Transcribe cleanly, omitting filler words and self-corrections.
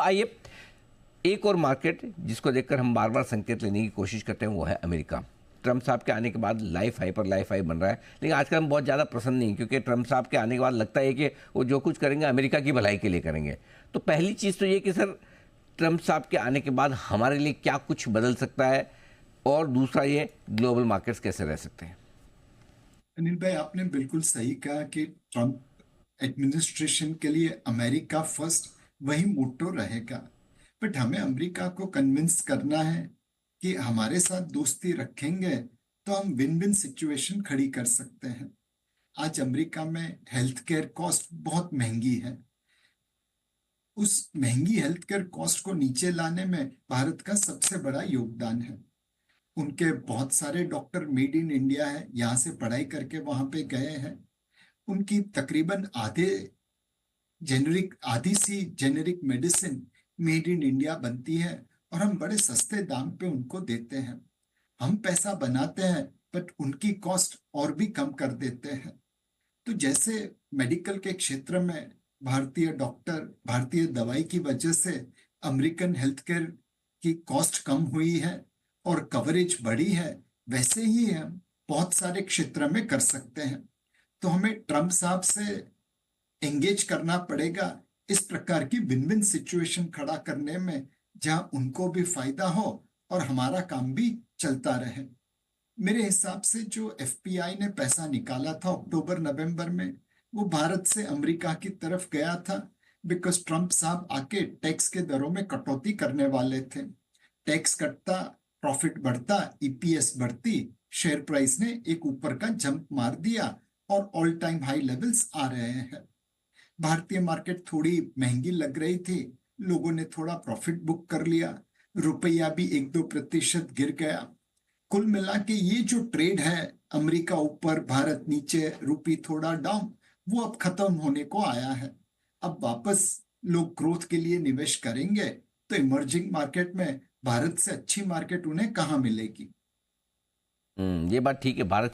आइए, एक और मार्केट जिसको देखकर हम बार बार संकेत लेने की कोशिश करते हैं वो है अमेरिका। ट्रम्प साहब के आने के बाद लाइफ हाई पर लाइफ हाई बन रहा है, लेकिन आजकल हम बहुत ज़्यादा प्रसन्न नहीं, क्योंकि ट्रम्प साहब के आने के बाद लगता है कि वो जो कुछ करेंगे अमेरिका की भलाई के लिए करेंगे। तो पहली चीज़ तो ये कि सर, ट्रम्प साहब के आने के बाद हमारे लिए क्या कुछ बदल सकता है, और दूसरा ये ग्लोबल मार्केट्स कैसे रह सकते हैं। अनिल भाई, आपने बिल्कुल सही कहा कि ट्रंप एडमिनिस्ट्रेशन के लिए अमेरिका फर्स्ट वही मोटो रहेगा। बट हमें अमेरिका को कन्विंस करना है कि हमारे साथ दोस्ती रखेंगे तो हम विन विन सिचुएशन खड़ी कर सकते हैं। आज अमेरिका में हेल्थ केयर कॉस्ट बहुत महंगी है। उस महंगी हेल्थ केयर कॉस्ट को नीचे लाने में भारत का सबसे बड़ा योगदान है। उनके बहुत सारे डॉक्टर मेड इन इंडिया है, यहाँ से पढ़ाई करके वहां पे गए हैं। उनकी तकरीबन आधी सी generic medicine made in India बनती है, और हम बड़े सस्ते दाम पे उनको देते हैं। हम पैसा बनाते हैं, बट उनकी कॉस्ट और भी कम कर देते हैं। तो जैसे मेडिकल के क्षेत्र में भारतीय डॉक्टर, भारतीय दवाई की वजह से अमेरिकन हेल्थ केयर की कॉस्ट कम हुई है और कवरेज बढ़ी है, वैसे ही हम बहुत सारे क्षेत्र में कर सकते हैं। तो हमें ट्रम्प साहब से एंगेज करना पड़ेगा इस प्रकार की विन विन सिचुएशन खड़ा करने में, जहां उनको भी फायदा हो और हमारा काम भी चलता रहे। मेरे हिसाब से जो एफपीआई ने पैसा निकाला था अक्टूबर नवंबर में, वो भारत से अमेरिका की तरफ गया था, बिकॉज ट्रम्प साहब आके टैक्स के दरों में कटौती करने वाले थे। टैक्स कटता, प्रॉफिट बढ़ता, ईपीएस बढ़ती, शेयर प्राइस ने एक ऊपर का जंप मार दिया और ऑल टाइम हाई लेवल्स आ रहे हैं। भारतीय मार्केट थोड़ी महंगी लग रही थी, लोगों ने थोड़ा प्रॉफिट बुक कर लिया, रुपया भी 1-2% गिर गया। कुल मिला के ये जो ट्रेड है, अमेरिका ऊपर भारत नीचे, रुपी थोड़ा डाउन, वो अब खत्म होने को आया है। अब वापस लोग ग्रोथ के लिए निवेश करेंगे, तो इमर्जिंग मार्केट में भारत से अच्छी मार्केट उन्हें कहाँ मिलेगी। ये बात ठीक है, भारत